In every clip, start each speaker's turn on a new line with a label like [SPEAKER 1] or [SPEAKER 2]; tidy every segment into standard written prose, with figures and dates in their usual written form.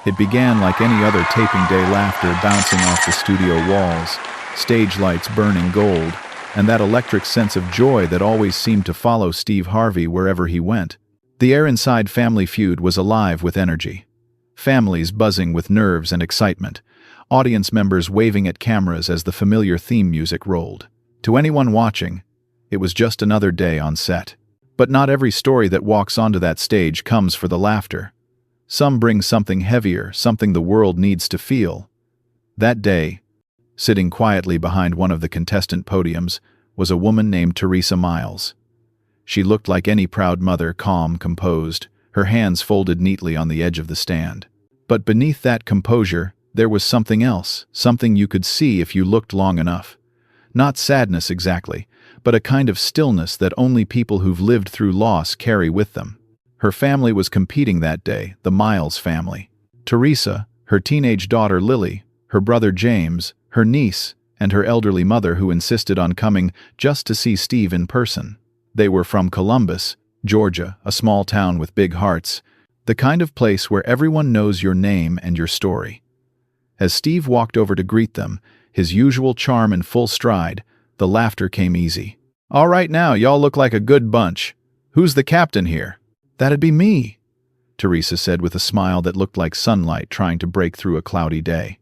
[SPEAKER 1] It began like any other taping day, laughter bouncing off the studio walls, stage lights burning gold, and that electric sense of joy that always seemed to follow Steve Harvey wherever he went. The air inside Family Feud was alive with energy. Families buzzing with nerves and excitement, audience members waving at cameras as the familiar theme music rolled. To anyone watching, it was just another day on set. But not every story that walks onto that stage comes for the laughter. Some bring something heavier, something the world needs to feel. That day, sitting quietly behind one of the contestant podiums, was a woman named Teresa Miles. She looked like any proud mother, calm, composed, her hands folded neatly on the edge of the stand. But beneath that composure, there was something else, something you could see if you looked long enough. Not sadness exactly, but a kind of stillness that only people who've lived through loss carry with them. Her family was competing that day, the Miles family. Teresa, her teenage daughter Lily, her brother James, her niece, and her elderly mother who insisted on coming just to see Steve in person. They were from Columbus, Georgia, a small town with big hearts, the kind of place where everyone knows your name and your story. As Steve walked over to greet them, his usual charm in full stride, the laughter came easy. "All right now, y'all look like a good bunch. Who's the captain here?" "That'd be me," Teresa said with a smile that looked like sunlight trying to break through a cloudy day.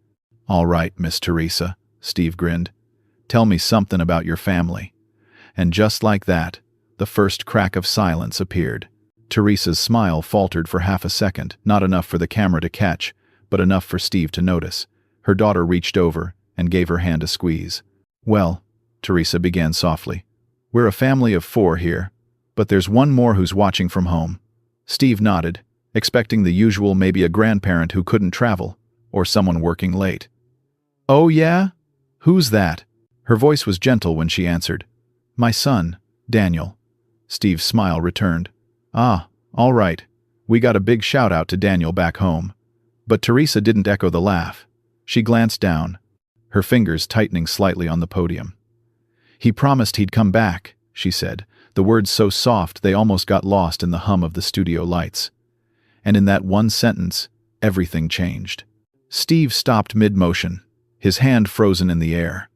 [SPEAKER 1] "All right, Miss Teresa," Steve grinned. "Tell me something about your family." And just like that, the first crack of silence appeared. Teresa's smile faltered for half a second, not enough for the camera to catch, but enough for Steve to notice. Her daughter reached over and gave her hand a squeeze. "Well," Teresa began softly, "we're a family of 4 here, but there's one more who's watching from home." Steve nodded, expecting the usual, maybe a grandparent who couldn't travel, or someone working late. "Oh yeah? Who's that?" Her voice was gentle when she answered. "My son, Daniel." Steve's smile returned. "Ah, all right. We got a big shout out to Daniel back home." But Teresa didn't echo the laugh. She glanced down, her fingers tightening slightly on the podium. "He promised he'd come back," she said, the words so soft they almost got lost in the hum of the studio lights. And in that one sentence, everything changed. Steve stopped mid-motion, his hand frozen in the air.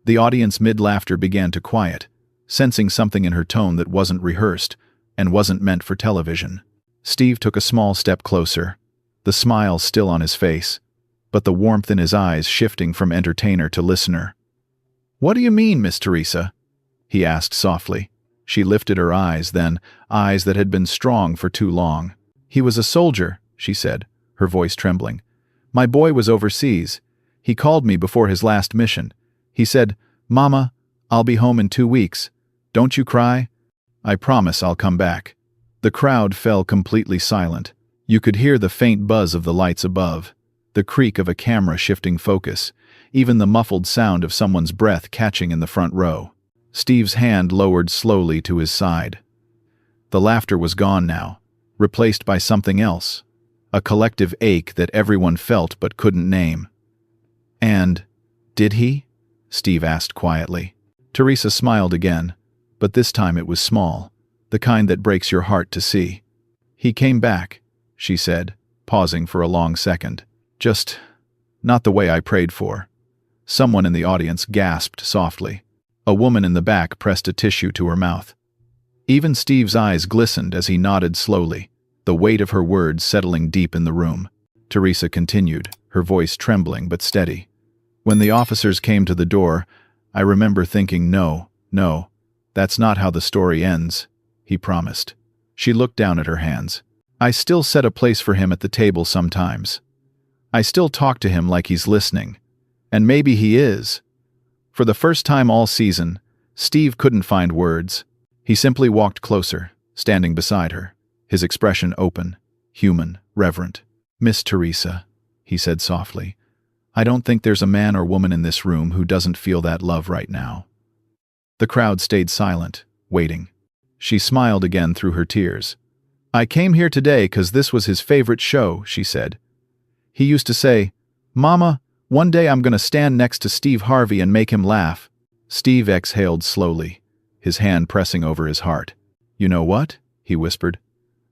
[SPEAKER 1] The audience mid-laughter began to quiet, sensing something in her tone that wasn't rehearsed and wasn't meant for television. Steve took a small step closer, the smile still on his face, but the warmth in his eyes shifting from entertainer to listener. "What do you mean, Miss Teresa?" he asked softly. She lifted her eyes then, eyes that had been strong for too long. "He was a soldier," she said, her voice trembling. "My boy was overseas. He called me before his last mission. He said, 'Mama, I'll be home in 2 weeks. Don't you cry. I promise I'll come back.'" The crowd fell completely silent. You could hear the faint buzz of the lights above, the creak of a camera shifting focus, even the muffled sound of someone's breath catching in the front row. Steve's hand lowered slowly to his side. The laughter was gone now, replaced by something else, a collective ache that everyone felt but couldn't name. "And did he?" Steve asked quietly. Teresa smiled again, but this time it was small, the kind that breaks your heart to see. "He came back," she said, pausing for a long second. "Just not the way I prayed for." Someone in the audience gasped softly. A woman in the back pressed a tissue to her mouth. Even Steve's eyes glistened as he nodded slowly, the weight of her words settling deep in the room. Teresa continued, her voice trembling but steady. "When the officers came to the door, I remember thinking, no, that's not how the story ends," he promised. She looked down at her hands. "I still set a place for him at the table sometimes. I still talk to him like he's listening. And maybe he is." For the first time all season, Steve couldn't find words. He simply walked closer, standing beside her, his expression open, human, reverent. "Miss Teresa," he said softly, "I don't think there's a man or woman in this room who doesn't feel that love right now." The crowd stayed silent, waiting. She smiled again through her tears. "I came here today 'cause this was his favorite show," she said. "He used to say, 'Mama, one day I'm gonna stand next to Steve Harvey and make him laugh.'" Steve exhaled slowly, his hand pressing over his heart. "You know what?" he whispered.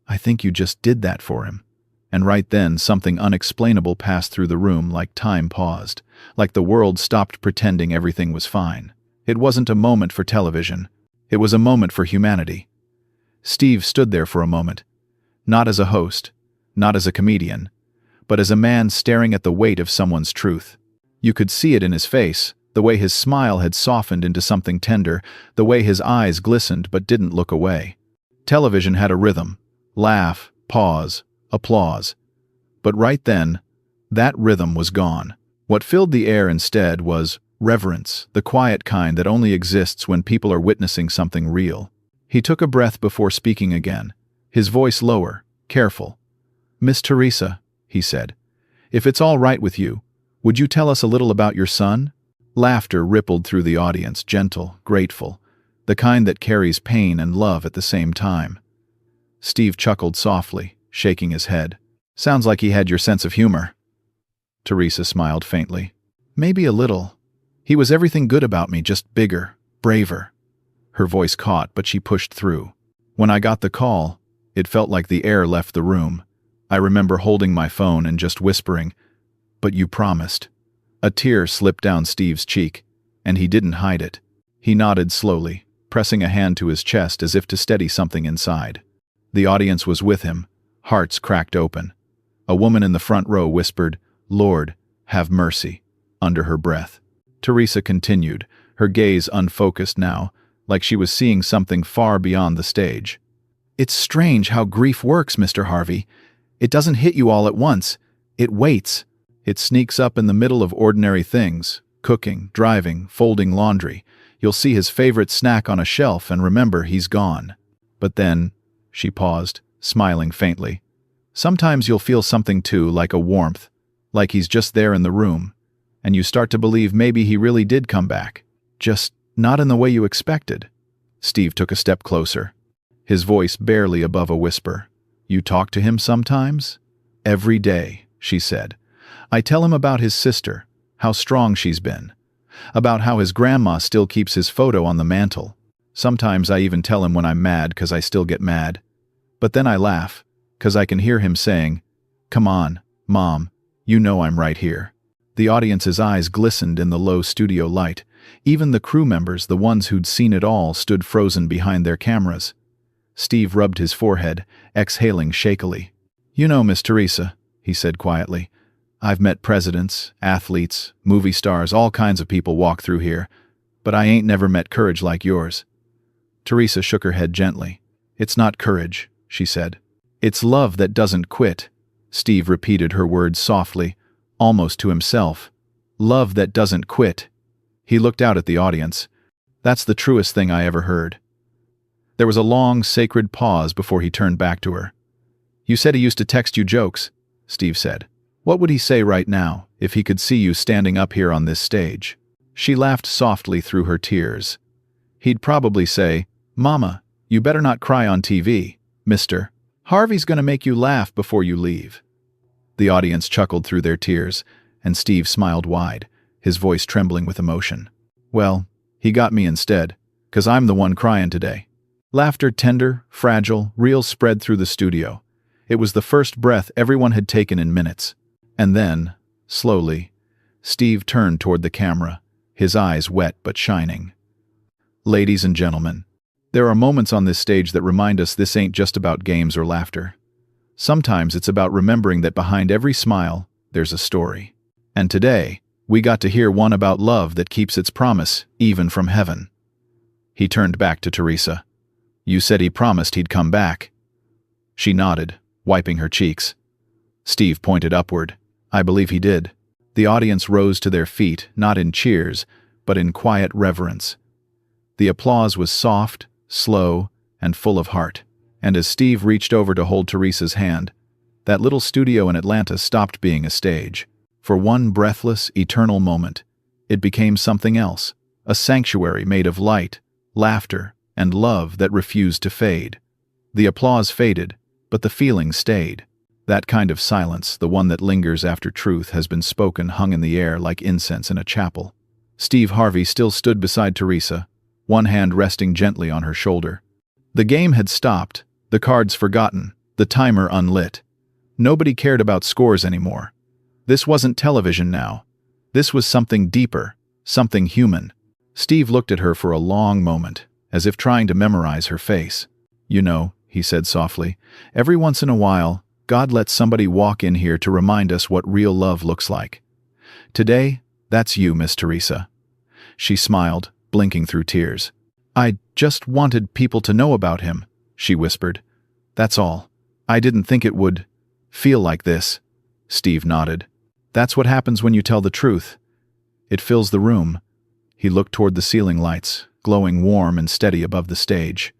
[SPEAKER 1] "I think you just did that for him." And right then, something unexplainable passed through the room, like time paused, like the world stopped pretending everything was fine. It wasn't a moment for television. It was a moment for humanity. Steve stood there for a moment, not as a host, not as a comedian, but as a man staring at the weight of someone's truth. You could see it in his face, the way his smile had softened into something tender, the way his eyes glistened but didn't look away. Television had a rhythm: laugh, pause, applause. But right then, that rhythm was gone. What filled the air instead was reverence, the quiet kind that only exists when people are witnessing something real. He took a breath before speaking again, his voice lower, careful. "Miss Teresa," he said, "if it's all right with you, would you tell us a little about your son?" Laughter rippled through the audience, gentle, grateful, the kind that carries pain and love at the same time. Steve chuckled softly, shaking his head. "Sounds like he had your sense of humor." Teresa smiled faintly. "Maybe a little. He was everything good about me, just bigger, braver." Her voice caught, but she pushed through. "When I got the call, it felt like the air left the room. I remember holding my phone and just whispering, 'But you promised.'" A tear slipped down Steve's cheek, and he didn't hide it. He nodded slowly, pressing a hand to his chest as if to steady something inside. The audience was with him, hearts cracked open. A woman in the front row whispered, "Lord, have mercy," under her breath. Teresa continued, her gaze unfocused now, like she was seeing something far beyond the stage. "It's strange how grief works, Mr. Harvey. It doesn't hit you all at once. It waits. It sneaks up in the middle of ordinary things, cooking, driving, folding laundry. You'll see his favorite snack on a shelf and remember he's gone. But then," she paused, smiling faintly, "sometimes you'll feel something too, like a warmth, like he's just there in the room, and you start to believe maybe he really did come back. Just not in the way you expected." Steve took a step closer, his voice barely above a whisper. "You talk to him sometimes?" "Every day," she said. "I tell him about his sister, how strong she's been, about how his grandma still keeps his photo on the mantle. Sometimes I even tell him when I'm mad 'cause I still get mad. But then I laugh, 'cause I can hear him saying, 'Come on, Mom, you know I'm right here.'" The audience's eyes glistened in the low studio light. Even the crew members, the ones who'd seen it all, stood frozen behind their cameras. Steve rubbed his forehead, exhaling shakily. "You know, Miss Teresa," he said quietly, "I've met presidents, athletes, movie stars, all kinds of people walk through here, but I ain't never met courage like yours." Teresa shook her head gently. "It's not courage," she said. "It's love that doesn't quit." Steve repeated her words softly, almost to himself. "Love that doesn't quit." He looked out at the audience. "That's the truest thing I ever heard." There was a long, sacred pause before he turned back to her. "You said he used to text you jokes," Steve said. "What would he say right now, if he could see you standing up here on this stage?" She laughed softly through her tears. "He'd probably say, 'Mama, you better not cry on TV, mister. Harvey's gonna make you laugh before you leave.'" The audience chuckled through their tears, and Steve smiled wide, his voice trembling with emotion. "Well, he got me instead, 'cause I'm the one crying today." Laughter, tender, fragile, real, spread through the studio. It was the first breath everyone had taken in minutes. And then, slowly, Steve turned toward the camera, his eyes wet but shining. "Ladies and gentlemen, there are moments on this stage that remind us this ain't just about games or laughter. Sometimes it's about remembering that behind every smile, there's a story. And today, we got to hear one about love that keeps its promise, even from heaven." He turned back to Teresa. "You said he promised he'd come back." She nodded, wiping her cheeks. Steve pointed upward. "I believe he did." The audience rose to their feet, not in cheers, but in quiet reverence. The applause was soft, slow, and full of heart. And as Steve reached over to hold Teresa's hand, that little studio in Atlanta stopped being a stage. For one breathless, eternal moment, it became something else, a sanctuary made of light, laughter, and love that refused to fade. The applause faded, but the feeling stayed. That kind of silence, the one that lingers after truth has been spoken, hung in the air like incense in a chapel. Steve Harvey still stood beside Teresa, one hand resting gently on her shoulder. The game had stopped, the cards forgotten, the timer unlit. Nobody cared about scores anymore. This wasn't television now. This was something deeper, something human. Steve looked at her for a long moment, as if trying to memorize her face. "You know," he said softly, "every once in a while, God lets somebody walk in here to remind us what real love looks like. Today, that's you, Miss Teresa." She smiled, blinking through tears. "I just wanted people to know about him," she whispered. "That's all. I didn't think it would feel like this." Steve nodded. "That's what happens when you tell the truth. It fills the room." He looked toward the ceiling lights, glowing warm and steady above the stage.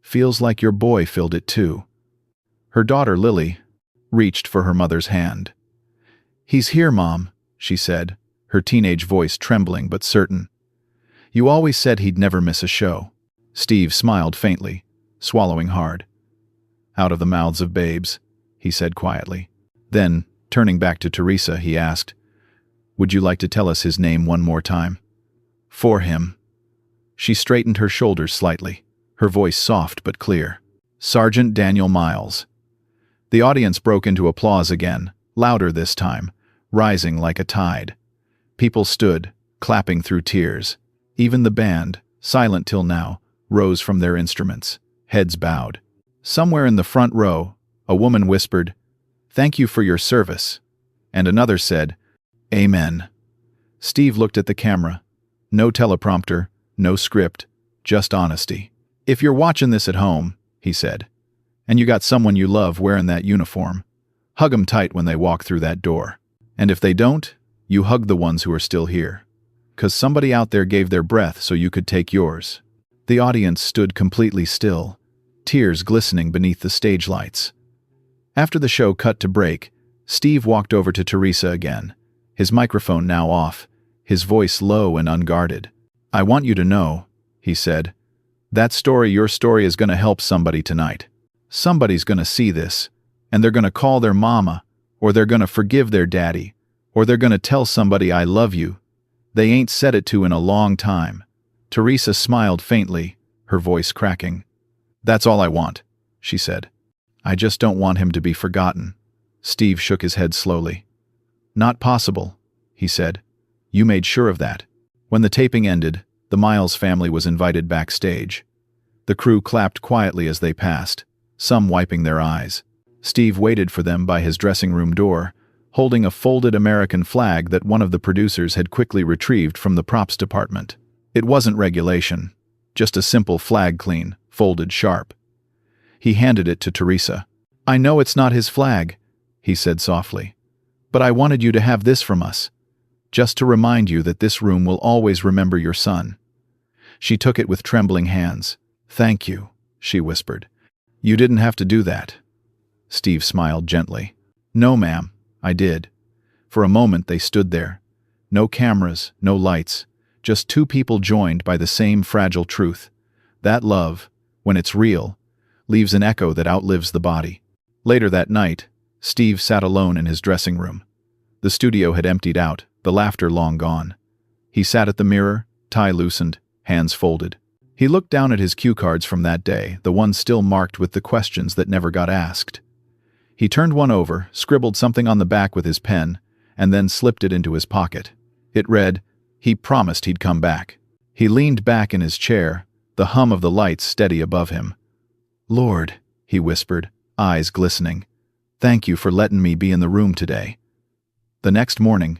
[SPEAKER 1] "Feels like your boy filled it too." Her daughter, Lily, reached for her mother's hand. "He's here, Mom," she said, her teenage voice trembling but certain. "You always said he'd never miss a show." Steve smiled faintly, swallowing hard. "Out of the mouths of babes," he said quietly. Then, turning back to Teresa, he asked, "Would you like to tell us his name one more time?" "For him." She straightened her shoulders slightly, her voice soft but clear. "Sergeant Daniel Miles." The audience broke into applause again, louder this time, rising like a tide. People stood, clapping through tears. Even the band, silent till now, rose from their instruments, heads bowed. Somewhere in the front row, a woman whispered, "Thank you for your service," and another said, "Amen." Steve looked at the camera. No teleprompter, no script, just honesty. "If you're watching this at home," he said, "and you got someone you love wearing that uniform, hug 'em tight when they walk through that door. And if they don't, you hug the ones who are still here. 'Cause somebody out there gave their breath so you could take yours." The audience stood completely still, tears glistening beneath the stage lights. After the show cut to break, Steve walked over to Teresa again, his microphone now off, his voice low and unguarded. "I want you to know," he said, "that story, your story, is going to help somebody tonight. Somebody's going to see this, and they're going to call their mama, or they're going to forgive their daddy, or they're going to tell somebody I love you they ain't said it to in a long time." Teresa smiled faintly, her voice cracking. "That's all I want," she said. "I just don't want him to be forgotten." Steve shook his head slowly. "Not possible," he said. "You made sure of that." When the taping ended, the Miles family was invited backstage. The crew clapped quietly as they passed, some wiping their eyes. Steve waited for them by his dressing room door, holding a folded American flag that one of the producers had quickly retrieved from the props department. It wasn't regulation, just a simple flag clean, folded sharp. He handed it to Teresa. "I know it's not his flag," he said softly, "but I wanted you to have this from us, just to remind you that this room will always remember your son." She took it with trembling hands. "Thank you," she whispered. "You didn't have to do that." Steve smiled gently. "No, ma'am, I did." For a moment they stood there. No cameras, no lights, just two people joined by the same fragile truth. That love, when it's real, leaves an echo that outlives the body. Later that night, Steve sat alone in his dressing room. The studio had emptied out, the laughter long gone. He sat at the mirror, tie loosened, hands folded. He looked down at his cue cards from that day, the ones still marked with the questions that never got asked. He turned one over, scribbled something on the back with his pen, and then slipped it into his pocket. It read, "He promised he'd come back." He leaned back in his chair, the hum of the lights steady above him. "Lord," he whispered, eyes glistening, "thank you for letting me be in the room today." The next morning,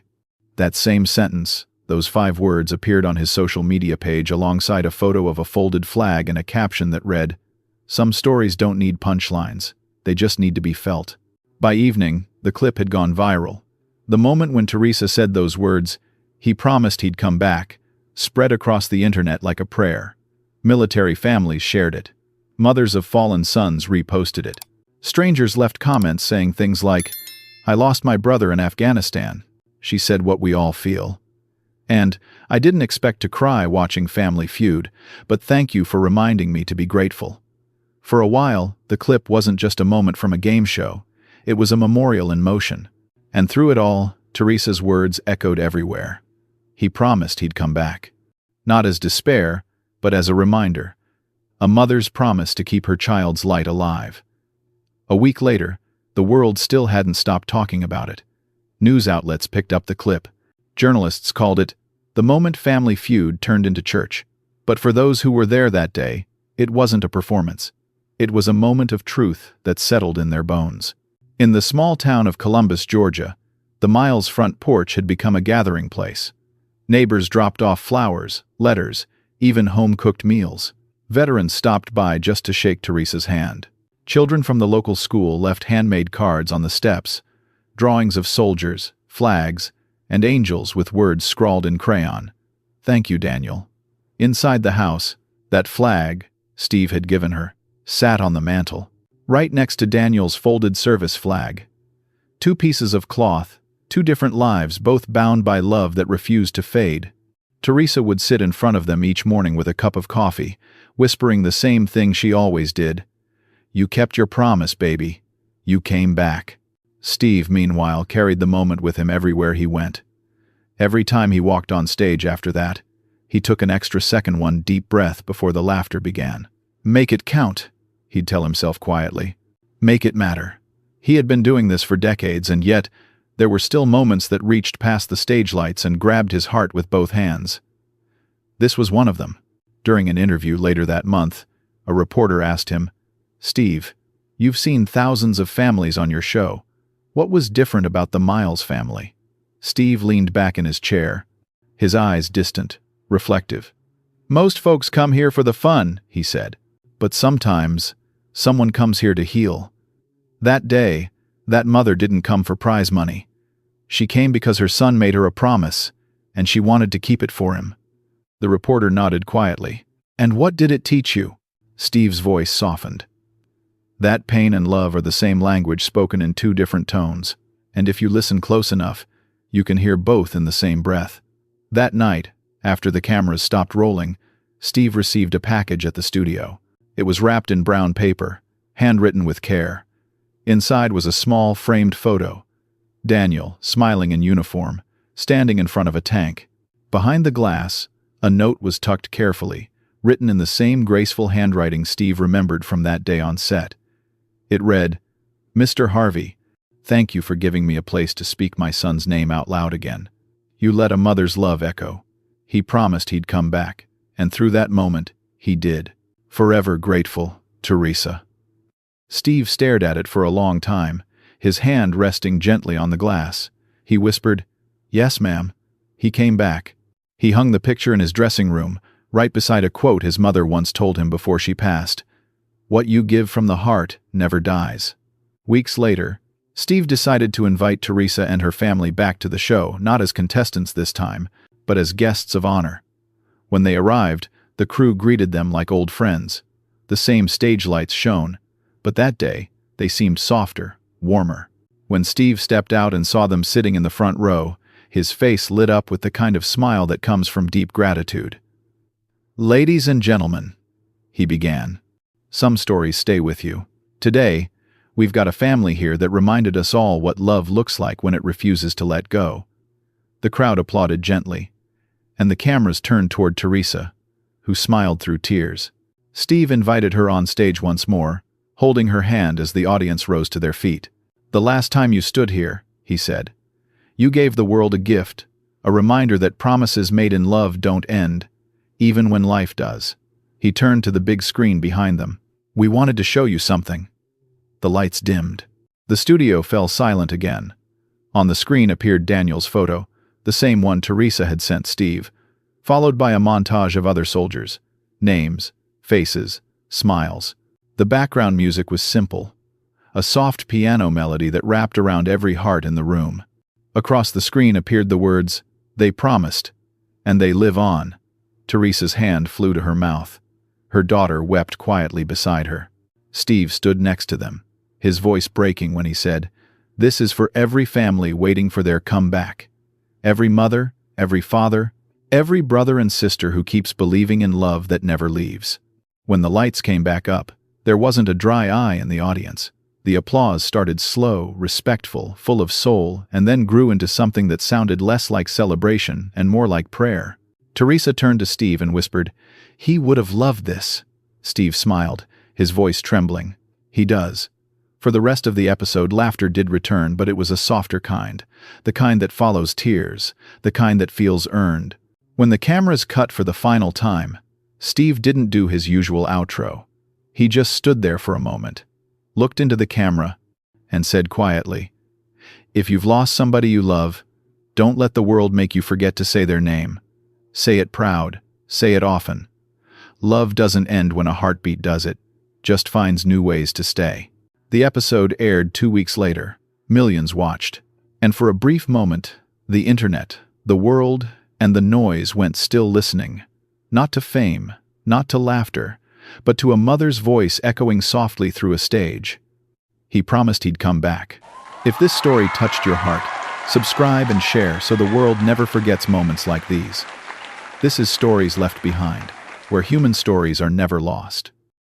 [SPEAKER 1] that same sentence, those 5 words, appeared on his social media page alongside a photo of a folded flag and a caption that read, "Some stories don't need punchlines, they just need to be felt." By evening, the clip had gone viral. The moment when Teresa said those words, "He promised he'd come back," spread across the internet like a prayer. Military families shared it. Mothers of fallen sons reposted it. Strangers left comments saying things like, "I lost my brother in Afghanistan. She said what we all feel." And, "I didn't expect to cry watching Family Feud, but thank you for reminding me to be grateful." For a while, the clip wasn't just a moment from a game show. It was a memorial in motion. And through it all, Teresa's words echoed everywhere. He promised he'd come back. Not as despair, but as a reminder. A mother's promise to keep her child's light alive. A week later, The world still hadn't stopped talking about it. News outlets picked up the clip. Journalists called it the moment Family Feud turned into church. But for those who were there that day, it wasn't a performance. It was a moment of truth that settled in their bones. In the small town of Columbus, Georgia, the Miles front porch had become a gathering place. Neighbors dropped off flowers, letters, even home-cooked meals. Veterans stopped by just to shake Teresa's hand. Children from the local school left handmade cards on the steps, drawings of soldiers, flags, and angels with words scrawled in crayon. "Thank you, Daniel." Inside the house, that flag Steve had given her sat on the mantel, right next to Daniel's folded service flag. Two pieces of cloth, two different lives, both bound by love that refused to fade. Teresa would sit in front of them each morning with a cup of coffee, whispering the same thing she always did. "You kept your promise, baby. You came back." Steve, meanwhile, carried the moment with him everywhere he went. Every time he walked on stage after that, he took an extra second, one deep breath before the laughter began. "Make it count," he'd tell himself quietly. "Make it matter." He had been doing this for decades, and yet there were still moments that reached past the stage lights and grabbed his heart with both hands. This was one of them. During an interview later that month, a reporter asked him, "Steve, you've seen thousands of families on your show. What was different about the Miles family?" Steve leaned back in his chair, his eyes distant, reflective. "Most folks come here for the fun," he said. "But sometimes, someone comes here to heal." That day, that mother didn't come for prize money. She came because her son made her a promise, and she wanted to keep it for him. The reporter nodded quietly. "And what did it teach you?" Steve's voice softened. "That pain and love are the same language spoken in two different tones, and if you listen close enough, you can hear both in the same breath." That night, after the cameras stopped rolling, Steve received a package at the studio. It was wrapped in brown paper, handwritten with care. Inside was a small, framed photo. Daniel, smiling in uniform, standing in front of a tank. Behind the glass, a note was tucked carefully, written in the same graceful handwriting Steve remembered from that day on set. It read, "Mr. Harvey, thank you for giving me a place to speak my son's name out loud again. You let a mother's love echo. He promised he'd come back, and through that moment, he did. Forever grateful, Teresa." Steve stared at it for a long time, his hand resting gently on the glass. He whispered, "Yes, ma'am. He came back." He hung the picture in his dressing room, right beside a quote his mother once told him before she passed. "What you give from the heart never dies." Weeks later, Steve decided to invite Teresa and her family back to the show, not as contestants this time, but as guests of honor. When they arrived, the crew greeted them like old friends. The same stage lights shone, but that day, they seemed softer, warmer. When Steve stepped out and saw them sitting in the front row, his face lit up with the kind of smile that comes from deep gratitude. "Ladies and gentlemen," he began, "some stories stay with you. Today, we've got a family here that reminded us all what love looks like when it refuses to let go." The crowd applauded gently, and the cameras turned toward Teresa, who smiled through tears. Steve invited her on stage once more, holding her hand as the audience rose to their feet. "The last time you stood here," he said, "you gave the world a gift, a reminder that promises made in love don't end, even when life does." He turned to the big screen behind them. "We wanted to show you something." The lights dimmed. The studio fell silent again. On the screen appeared Daniel's photo, the same one Teresa had sent Steve, followed by a montage of other soldiers. Names, faces, smiles. The background music was simple, a soft piano melody that wrapped around every heart in the room. Across the screen appeared the words, "They promised, and they live on." Teresa's hand flew to her mouth. Her daughter wept quietly beside her. Steve stood next to them, his voice breaking when he said, "This is for every family waiting for their comeback. Every mother, every father, every brother and sister who keeps believing in love that never leaves." When the lights came back up, there wasn't a dry eye in the audience. The applause started slow, respectful, full of soul, and then grew into something that sounded less like celebration and more like prayer. Teresa turned to Steve and whispered, "He would have loved this." Steve smiled, his voice trembling. "He does. For the rest of the episode, laughter did return, but it was a softer kind. The kind that follows tears. The kind that feels earned. When the cameras cut for the final time, Steve didn't do his usual outro. He just stood there for a moment, looked into the camera, and said quietly, "If you've lost somebody you love, don't let the world make you forget to say their name. Say it proud. Say it often. Love doesn't end when a heartbeat does it, just finds new ways to stay." The episode aired 2 weeks later. Millions watched. And for a brief moment, the internet, the world, and the noise went still listening. Not to fame, not to laughter, but to a mother's voice echoing softly through a stage. He promised he'd come back. If this story touched your heart, subscribe and share so the world never forgets moments like these. This is Stories Left Behind, where human stories are never lost.